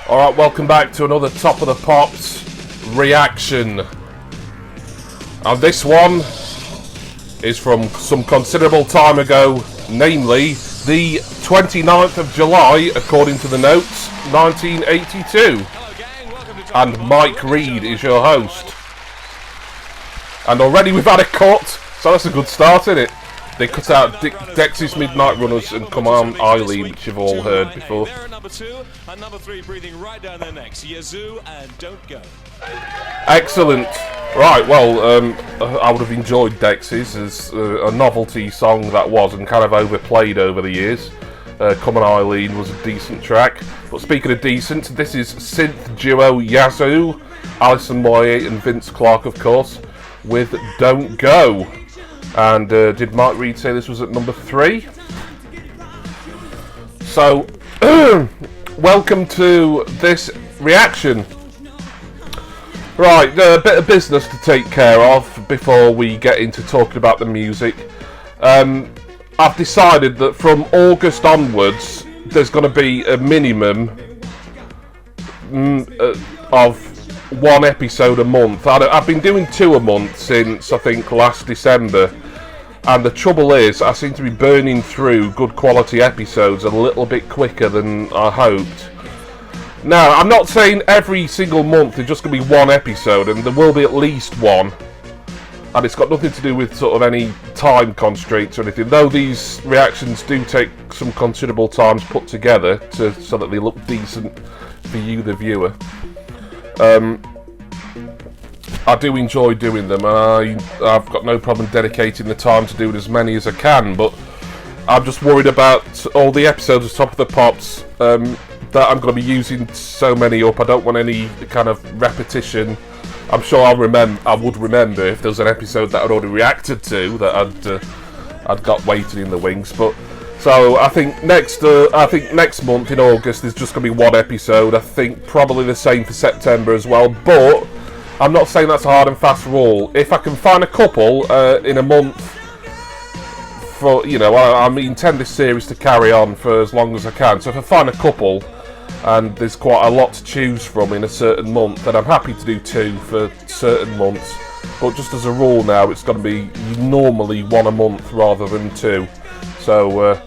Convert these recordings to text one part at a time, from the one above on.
Alright, welcome back to another Top of the Pops reaction. And this one is from some considerable time ago, namely the 29th of July, according to the notes, 1982. And Mike Reed is your host. And already we've had a cut, so that's a good start, isn't it? They cut out Dexy's Midnight Runners and Come On Eileen, which you've all heard before. Number 2 and number 3 breathing right down their necks. Yazoo and Don't Go. Excellent. Right, well, I would have enjoyed Dexy's as a novelty song that was, and kind of overplayed over the years. Come On Eileen was a decent track. But speaking of decent, this is synth duo Yazoo, Alison Moyet and Vince Clarke, of course, with Don't Go. And did Mike Reed say this was at number 3? So, welcome to this reaction. Right, a bit of business to take care of before we get into talking about the music. I've decided that from August onwards, there's going to be a minimum of one episode a month. I've been doing 2 a month since, I think, last December. And the trouble is, I seem to be burning through good quality episodes a little bit quicker than I hoped. Now, I'm not saying every single month there's just going to be one episode, and there will be at least one. And it's got nothing to do with sort of any time constraints or anything, though these reactions do take some considerable time to put together so that they look decent for you, the viewer. I do enjoy doing them, and I've got no problem dedicating the time to do as many as I can, but I'm just worried about all the episodes of Top of the Pops that I'm going to be using so many up. I don't want any kind of repetition. I'm sure I would remember if there was an episode that I'd already reacted to that I'd got waiting in the wings. But so I think next month in August there's just going to be one episode. I think probably the same for September as well. But I'm not saying that's a hard and fast rule. If I can find a couple in a month, for I intend this series to carry on for as long as I can. So if I find a couple, and there's quite a lot to choose from in a certain month, then I'm happy to do 2 for certain months. But just as a rule now, it's going to be normally 1 a month rather than 2. So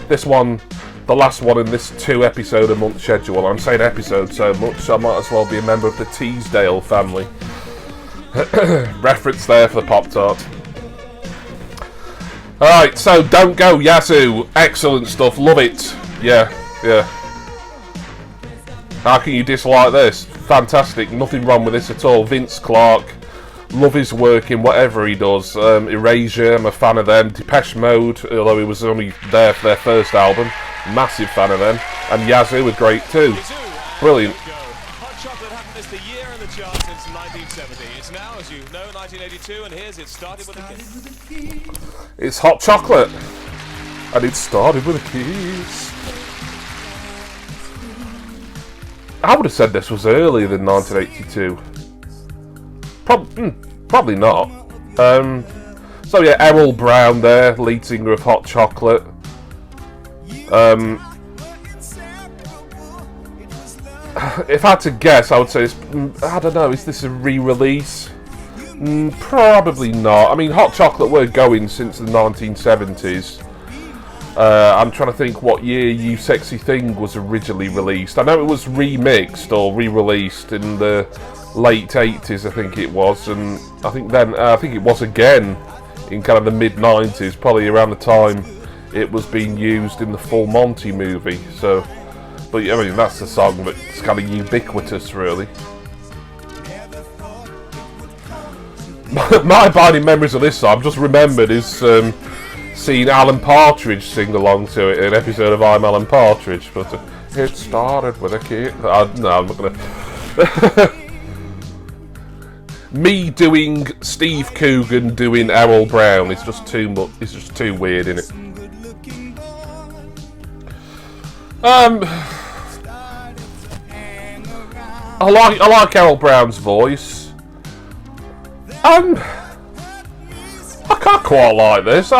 this one, the last one in this 2 episode a month schedule. I'm saying episode so much, so I might as well be a member of the Teasdale family. Reference there for the Pop-Tart. Alright, so Don't Go, Yazoo. Excellent stuff, love it. Yeah. How can you dislike this? Fantastic, nothing wrong with this at all. Vince Clarke, love his work in whatever he does. Erasure, I'm a fan of them. Depeche Mode, although he was only there for their first album, massive fan of them. And Yazoo were great too. Brilliant. Hot Chocolate hadn't missed a year in the chart since 1970. It's now, as you know, 1982, and here's It Started With a Kiss. It's Hot Chocolate, and it started with a kiss. I would have said this was earlier than 1982. Probably not. So yeah, Errol Brown there, lead singer of Hot Chocolate. If I had to guess, I would say I don't know, is this a re-release? Probably not. I mean, Hot Chocolate were going since the 1970s. I'm trying to think what year You Sexy Thing was originally released. I know it was remixed or re-released in the late 80s, I think it was, and I think it was again in kind of the mid-90s, probably around the time it was being used in the Full Monty movie. So, but I mean, that's the song that's kind of ubiquitous, really. My abiding memories of this song, I've just remembered, is seeing Alan Partridge sing along to it in an episode of I'm Alan Partridge. But it started with a kid. No, I'm not gonna. Me doing Steve Coogan doing Errol Brown is just too much. It's just too weird, isn't it? I like Errol Brown's voice. I can't quite like this.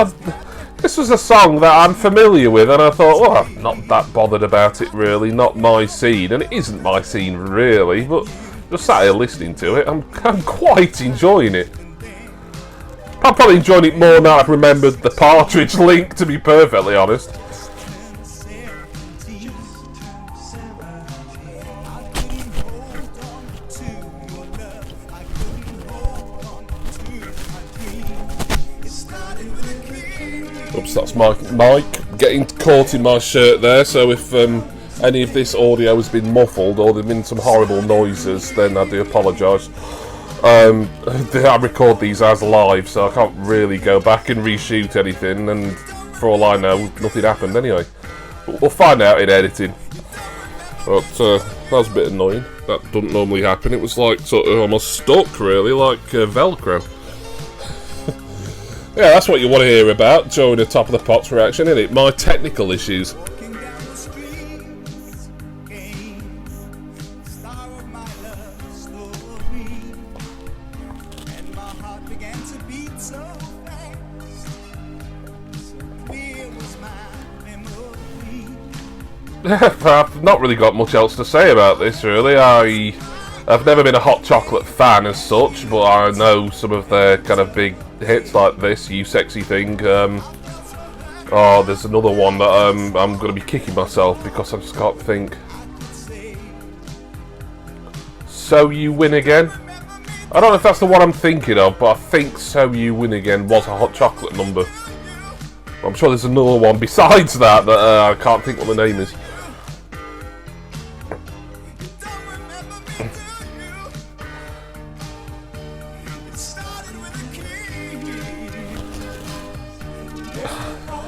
This was a song that I'm familiar with, and I thought, well, I'm not that bothered about it really, not my scene, and it isn't my scene really, but just sat here listening to it, I'm quite enjoying it. I'm probably enjoying it more now I've remembered the Partridge link, to be perfectly honest. Oops, that's Mike getting caught in my shirt there, so if any of this audio has been muffled or there have been some horrible noises, then I do apologise. I record these as live, so I can't really go back and reshoot anything, and for all I know, nothing happened anyway. But we'll find out in editing. But that was a bit annoying. That doesn't normally happen. It was like sort of almost stuck, really, like Velcro. Yeah, that's what you want to hear about during the Top of the Pops reaction, isn't it? My technical issues. I've not really got much else to say about this, really. I've never been a hot chocolate fan as such, but I know some of their kind of big hits like this, You Sexy Thing. Oh, there's another one that I'm going to be kicking myself because I just can't think. So You Win Again? I don't know if that's the one I'm thinking of, but I think So You Win Again was a hot chocolate number. I'm sure there's another one besides that I can't think what the name is.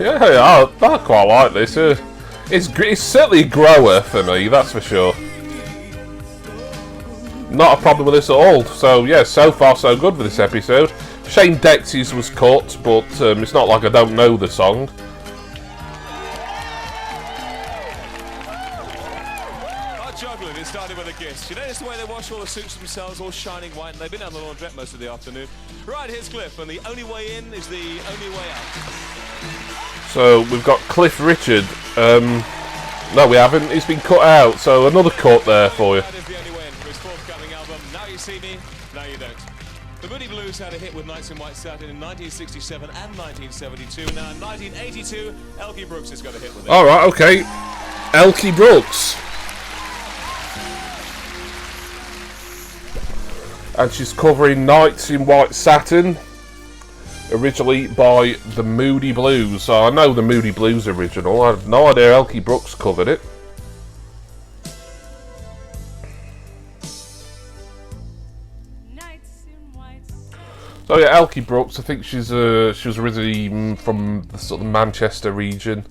Yeah, I quite like this. It's certainly a grower for me, that's for sure. Not a problem with this at all. So yeah, so far so good with this episode. Shame Dexy's was cut, but it's not like I don't know the song. Juggling, it started with a kiss. You notice the way they wash all the suits themselves, all shining white, and they've been out the laundrette most of the afternoon. Right, here's Cliff, and the only way in is the only way out. So we've got Cliff Richard. No, we haven't. He's been cut out. So another cut there for you. That is the only way in for his forthcoming album. Now You See Me, Now You Don't. The Moody Blues had a hit with Nights in White Satin in 1967 and 1972. Now in 1982, Elkie Brooks has got a hit with it. All right, okay. Elkie Brooks. And she's covering Nights in White Satin, originally by the Moody Blues. So I know the Moody Blues original. I had no idea Elkie Brooks covered it. So yeah, Elkie Brooks. I think she was originally from the sort of Manchester region.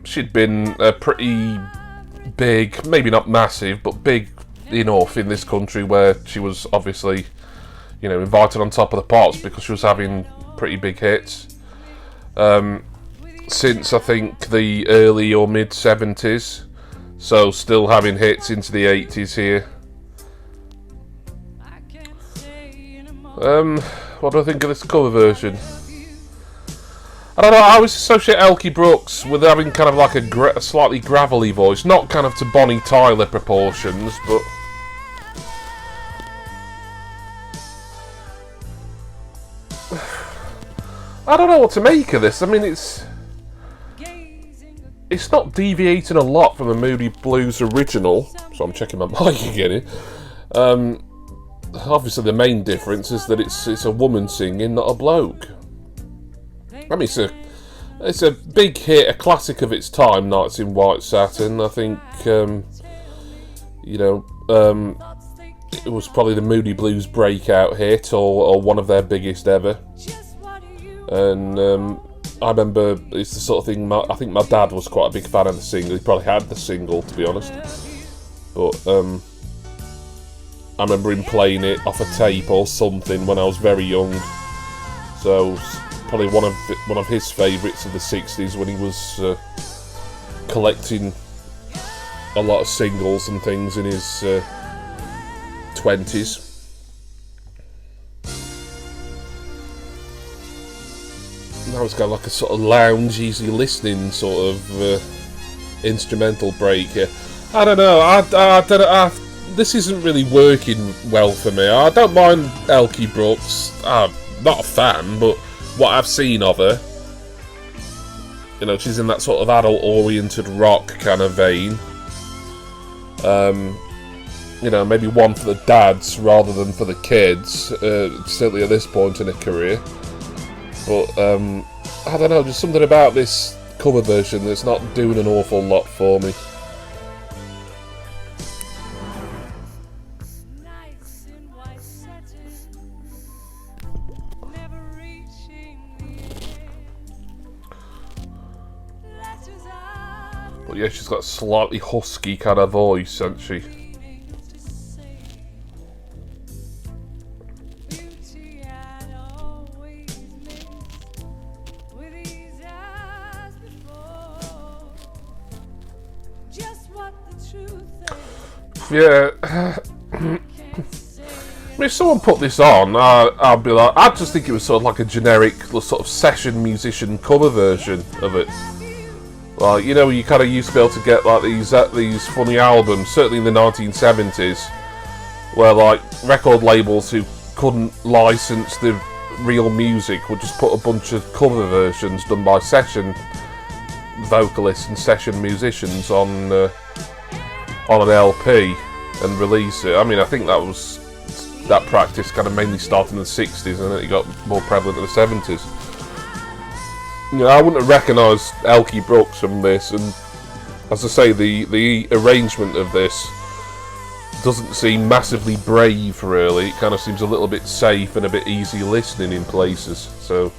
She'd been pretty big, maybe not massive, but big enough in this country where she was obviously, you know, invited on Top of the Pops because she was having pretty big hits since I think the early or mid 70s, so still having hits into the 80s here. What do I think of this cover version? I don't know, I always associate Elkie Brooks with having kind of like a slightly gravelly voice, not kind of to Bonnie Tyler proportions, but I don't know what to make of this. I mean, it's not deviating a lot from the Moody Blues original, so I'm checking my mic again here. Obviously the main difference is that it's a woman singing, not a bloke. I mean, it's a big hit, a classic of its time, Nights in White Satin. I think, you know, it was probably the Moody Blues breakout hit, or one of their biggest ever. And I remember it's the sort of thing, I think my dad was quite a big fan of the single. He probably had the single, to be honest. But I remember him playing it off a tape or something when I was very young. So probably one of his favourites of the 60s when he was collecting a lot of singles and things in his 20s. Now it's got like a sort of lounge, easy listening sort of instrumental break here. I don't know. This isn't really working well for me. I don't mind Elkie Brooks. I'm not a fan, but what I've seen of her, you know, she's in that sort of adult-oriented rock kind of vein. You know, maybe one for the dads rather than for the kids, certainly at this point in her career. But, I don't know, just something about this cover version that's not doing an awful lot for me. But yeah, she's got a slightly husky kind of voice, hasn't she? Yeah. I mean, if someone put this on, I'd be like, I'd just think it was sort of like a generic sort of session musician cover version of it. Like, you know, you kind of used to be able to get like these funny albums, certainly in the 1970s, where like record labels who couldn't license the real music would just put a bunch of cover versions done by session vocalists and session musicians on an LP and release it. I mean, I think that practice kind of mainly started in the 60s and then it got more prevalent in the 70s. You know, I wouldn't have recognised Elkie Brooks from this, and as I say, the arrangement of this doesn't seem massively brave, really. It kind of seems a little bit safe and a bit easy listening in places, so...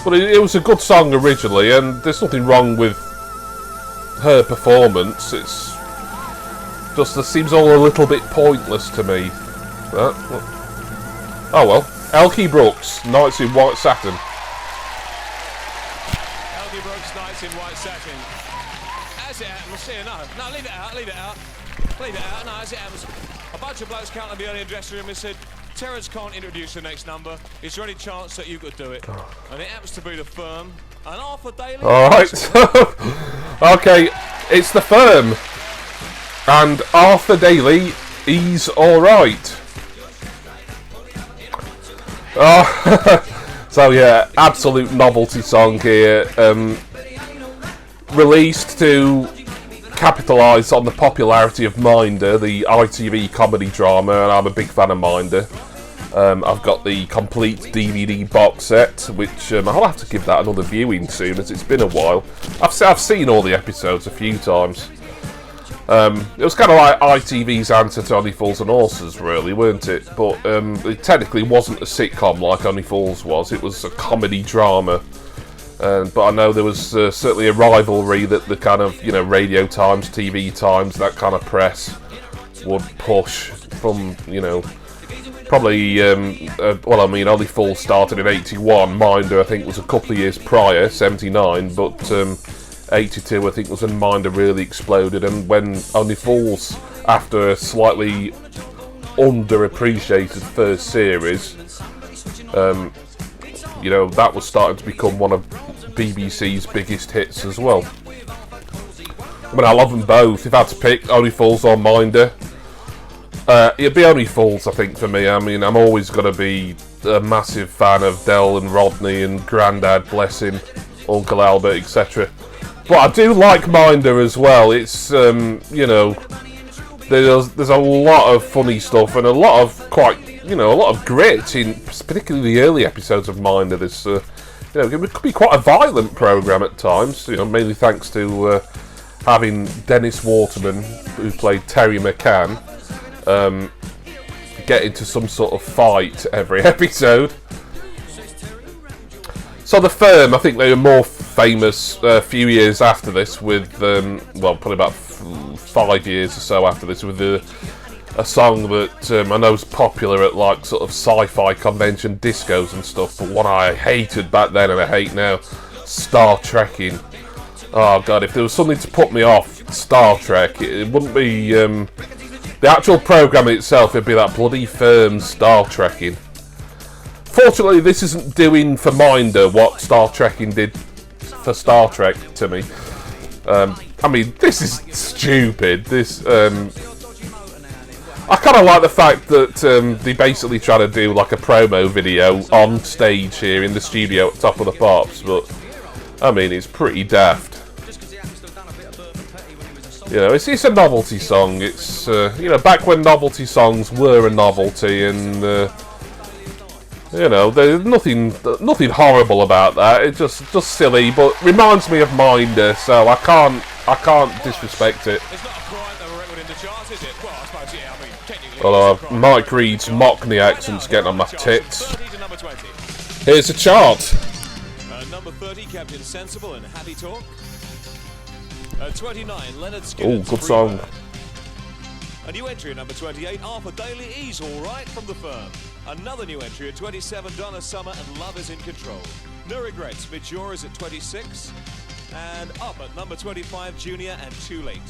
But it was a good song originally, and there's nothing wrong with her performance. It's just, it seems all a little bit pointless to me. Oh well. Elkie Brooks, Nights in White Satin. Elkie Brooks, Nights in White Satin. As it happens, here, no, leave it out, no, as it happens. A bunch of blokes came to me earlier in the dressing room and said, Terence can't introduce the next number. Is there any chance that you could do it? And it happens to be The Firm. And Arthur Daly. Alright, okay, it's The Firm. And Arthur Daly, he's alright. So yeah, absolute novelty song here. Released to capitalise on the popularity of Minder, the ITV comedy drama, and I'm a big fan of Minder. I've got the complete DVD box set, which I'll have to give that another viewing soon, as it's been a while. I've seen all the episodes a few times. It was kind of like ITV's answer to Only Fools and Horses, really, weren't it? But it technically wasn't a sitcom like Only Fools was. It was a comedy drama. But I know there was certainly a rivalry that the kind of, you know, Radio Times, TV Times, that kind of press would push from, you know, probably, well, I mean, Only Fools started in 81. Minder, I think, was a couple of years prior, 79, but 82, I think, was when Minder really exploded, and when Only Fools, after a slightly underappreciated first series, you know, that was starting to become one of BBC's biggest hits as well. I mean, I love them both. If I had to pick Only Fools or Minder, it'd be Only Fools, I think, for me. I mean, I'm always going to be a massive fan of Del and Rodney and Grandad, bless him, Uncle Albert, etc. But I do like Minder as well. It's, you know, there's a lot of funny stuff and a lot of quite, you know, a lot of grit in particularly the early episodes of Minder. This, you know, it could be quite a violent programme at times, you know, mainly thanks to having Dennis Waterman, who played Terry McCann, get into some sort of fight every episode. So The Firm, I think they were more famous a few years after this with, well, probably about 5 years or so after this, with a song that I know is popular at like sort of sci-fi convention discos and stuff, but one I hated back then and I hate now, Star Trekking. Oh god, if there was something to put me off Star Trek, it wouldn't be the actual programme itself, it'd be that bloody Firm Star Trekking. Unfortunately, this isn't doing for Minder what Star Trekking did for Star Trek to me. I mean, this is stupid. This, I kind of like the fact that they basically try to do like a promo video on stage here in the studio at Top of the Pops, but I mean, it's pretty daft. You know, it's a novelty song. It's you know, back when novelty songs were a novelty, and you know, there's nothing horrible about that. It's just silly, but reminds me of Minder, so I can't disrespect it. It's not a crime that a record in the charts, is it? Well, I suppose, yeah, I mean, technically... Well, Mike Reed's Mockney accent's getting on my tits. 30 to number 20. Here's a chart. Number 30, Captain Sensible and Happy Talk. 29, Leonard Skinner. Oh, good song. A new entry at number 28, Arthur Daly, He's Alright from The Firm. Another new entry at 27, Donna Summer and Love Is In Control. No Regrets, Majora is at 26. And up at number 25, Junior and Too Late.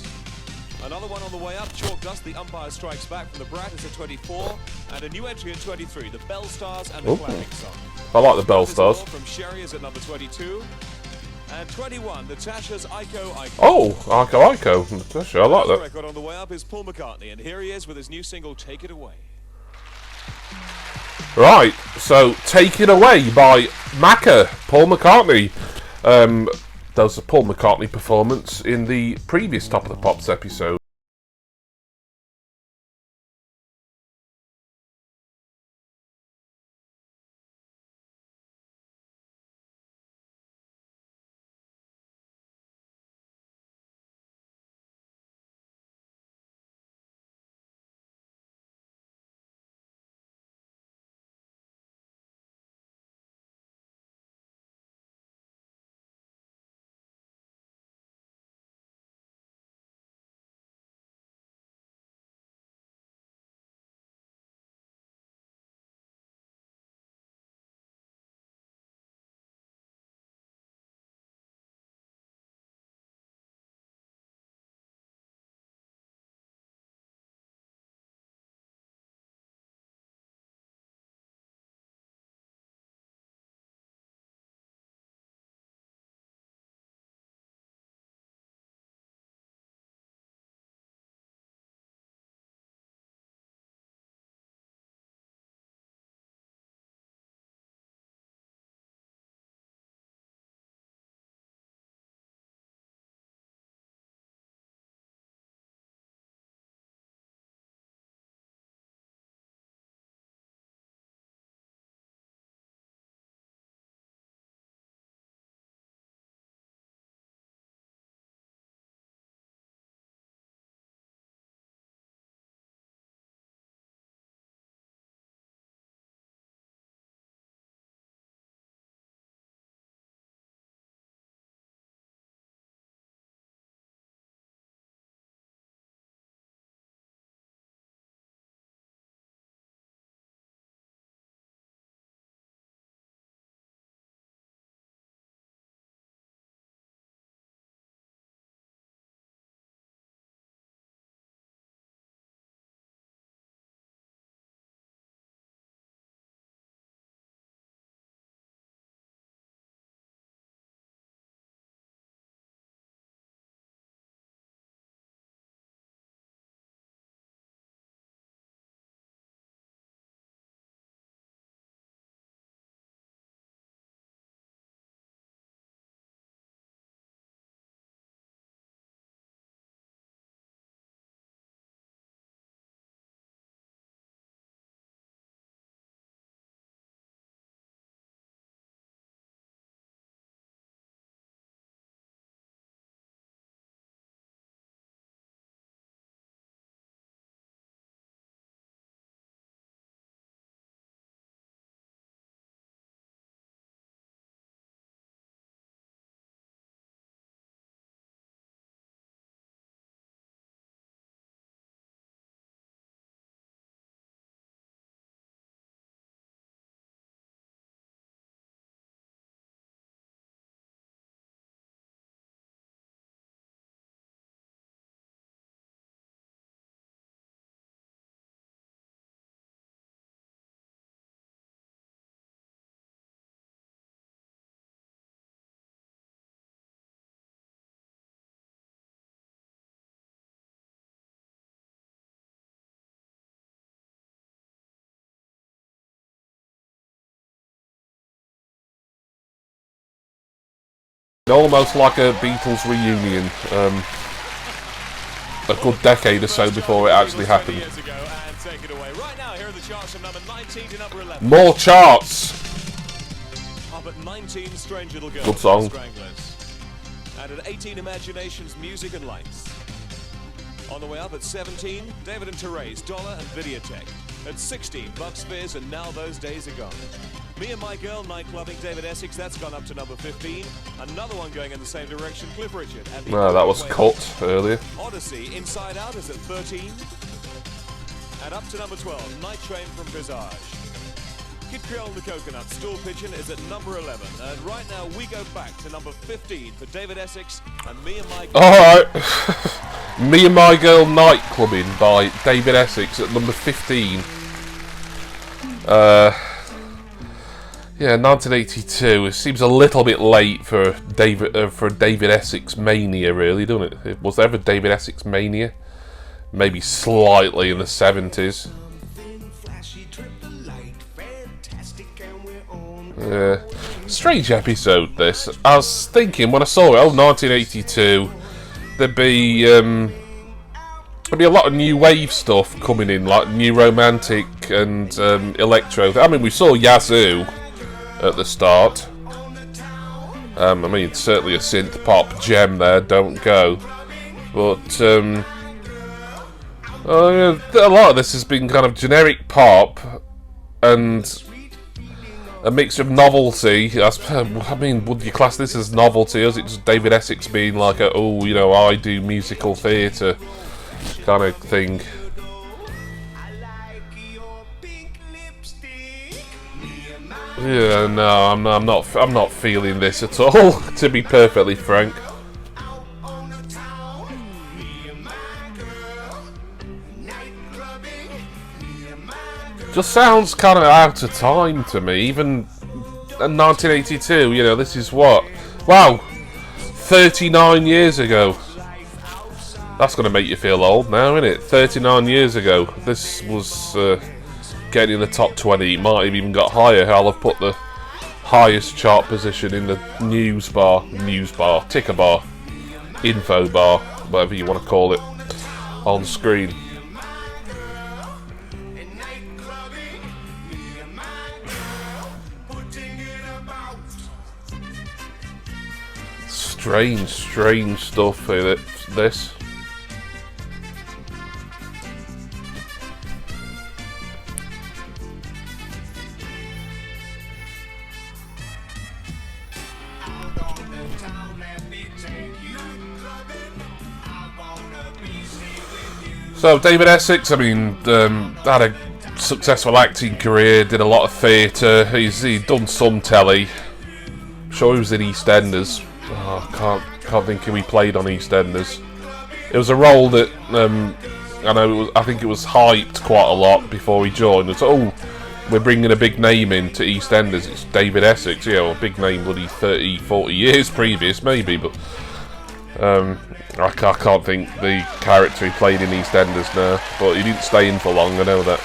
Another one on the way up, Chalk Dust, The Umpire Strikes Back from The Brat is at 24. And a new entry at 23, The Bell Stars and The Clapping Song. I like the Bell Stars. From Sherry is at number 22. And 21, Natasha's Iko Iko. Oh, Iko. Natasha, I like that. The record on the way up is Paul McCartney, and here he is with his new single, Take It Away. Right, so Take It Away by Macca, Paul McCartney. That was a Paul McCartney performance in the previous Top of the Pops episode. Almost like a Beatles reunion. A good decade or so before it actually happened. More charts! Up at 19, Strange Little Girl. Good song. And at 18, Imaginations, Music and Lights. On the way up at 17, David and Therese, Dollar and Videotech. At 16, Bucks Fizz and Now Those Days Are Gone. Me and My Girl, Nightclubbing, David Essex, that's gone up to number 15. Another one going in the same direction, Cliff Richard. No, that was cut earlier. Odyssey, Inside Out is at 13. And up to number 12, Night Train from Visage. Kid Creole and the Coconut, Stool Pigeon is at number 11. And right now we go back to number 15 for David Essex and Me and My Girl. Alright. Me and My Girl Nightclubbing by David Essex at number 15. Yeah, 1982. It seems a little bit late for David Essex mania, really, doesn't it? Was there ever David Essex mania? Maybe slightly in the 70s. Yeah, strange episode this. I was thinking when I saw it, 1982, there'd be a lot of new wave stuff coming in, like new romantic and electro. I mean, we saw Yazoo at the start. I mean, certainly a synth pop gem there. Don't go, but a lot of this has been kind of generic pop and a mix of novelty. I mean, would you class this as novelty, or is it just David Essex being like a, oh, you know, I do musical theatre kind of thing? Yeah, no, I'm not feeling this at all, to be perfectly frank. Just sounds kind of out of time to me, even in 1982, you know, this is what? Wow, 39 years ago. That's going to make you feel old now, isn't it? 39 years ago. This was getting in the top 20. It might have even got higher. I'll have put the highest chart position in the news bar, ticker bar, info bar, whatever you want to call it, on screen. Strange stuff with this. So David Essex, I mean, had a successful acting career, did a lot of theatre. He'd done some telly. I'm sure he was in EastEnders. Oh, can't think who he played on EastEnders. It was a role that I think it was hyped quite a lot before he joined. It's we're bringing a big name into EastEnders. It's David Essex, you know, a big name, bloody 30, 40 years previous, maybe, but I can't think the character he played in EastEnders now. But he didn't stay in for long, I know that.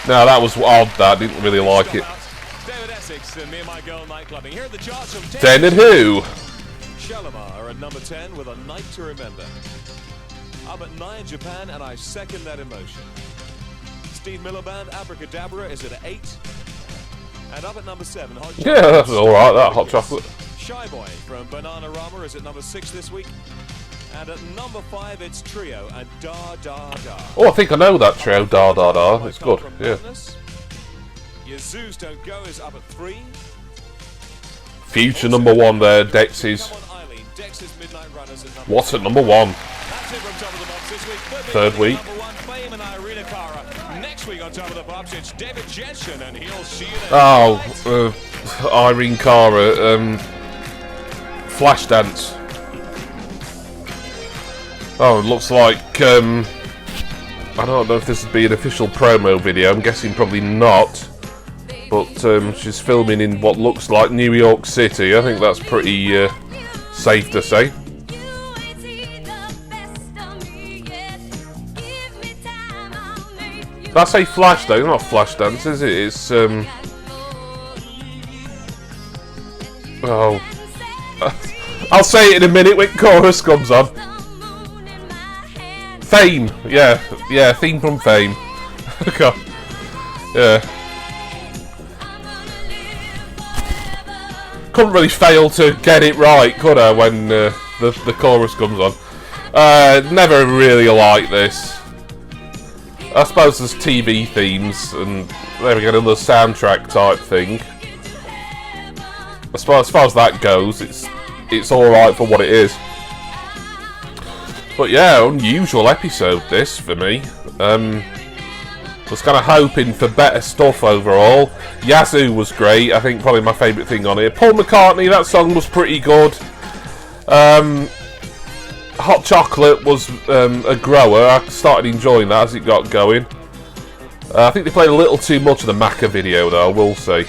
No, that was odd. That I didn't really like it. David Essex and Me and My Girl Nightclubbing. Here are the charts from 10 and who? Shalimar are at number 10 with A Night to Remember. Up at 9, Japan, and I Second That Emotion. Steve Miller Band, Abracadabra is at 8. And up at number 7, Hot Chocolate. Yeah, that's alright, that Hot Chocolate. Shy Boy from Bananarama is at number 6 this week. And at number 5, it's Trio and Da Da Da. Oh, I think I know that trio, Da Da Da. It's good, yeah. Yazoo's Don't Go is up at 3. Future number 1 there, Dexy's. What's at number 1? Third week. Next week on Top of the Pops, it's David Jensen, and he'll see you there. Oh, Irene Cara, Flashdance. Oh, it looks like, I don't know if this would be an official promo video, I'm guessing probably not. But she's filming in what looks like New York City. I think that's pretty safe to say. Did I say Flashdance? Not Flashdance, is it? It's oh, say it in a minute when chorus comes on. Fame, yeah, theme from Fame. God. Yeah. Couldn't really fail to get it right, could I, when the chorus comes on. Never really liked this. I suppose there's TV themes, and there we get another soundtrack type thing. As far as that goes, it's alright for what it is. But yeah, unusual episode this for me. Was kind of hoping for better stuff overall. Yazoo was great, I think probably my favourite thing on here. Paul McCartney, that song was pretty good. Hot Chocolate was a grower. I started enjoying that as it got going. I think they played a little too much of the Macca video though, I will say.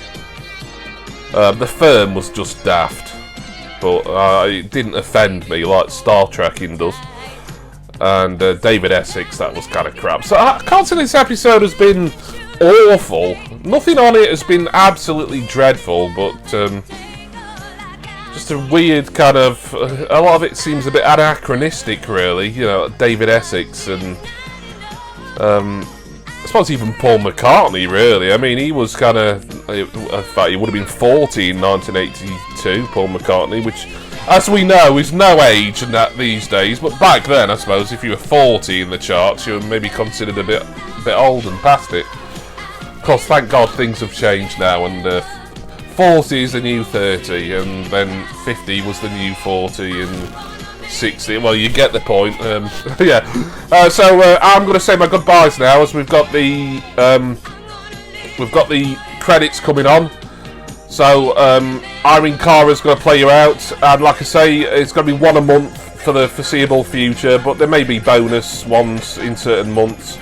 The Firm was just daft, but it didn't offend me like Star Trekking does. And David Essex, that was kind of crap. So I can't say this episode has been awful. Nothing on it has been absolutely dreadful, but just a weird kind of... a lot of it seems a bit anachronistic, really. You know, David Essex and... I suppose even Paul McCartney, really. I mean, he was kind of... in fact, he would have been 40 in 1982, Paul McCartney, which... as we know, is no age in that these days, but back then, I suppose, if you were 40 in the charts, you were maybe considered a bit old and past it. Of course, thank God things have changed now, and 40 is the new 30, and then 50 was the new 40, and 60. Well, you get the point. Yeah. So I'm going to say my goodbyes now, as we've got the credits coming on. So, Irene Cara's going to play you out, and like I say, it's going to be one a month for the foreseeable future, but there may be bonus ones in certain months.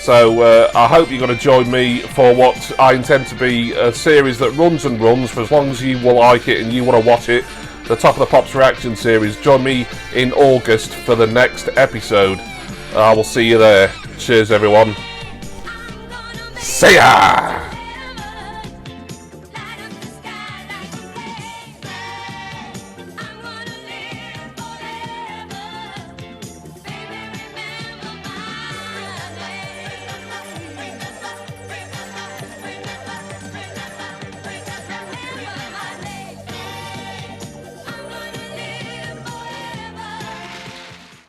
So, I hope you're going to join me for what I intend to be a series that runs and runs for as long as you will like it and you want to watch it. The Top of the Pops reaction series. Join me in August for the next episode. I will see you there. Cheers, everyone. See ya!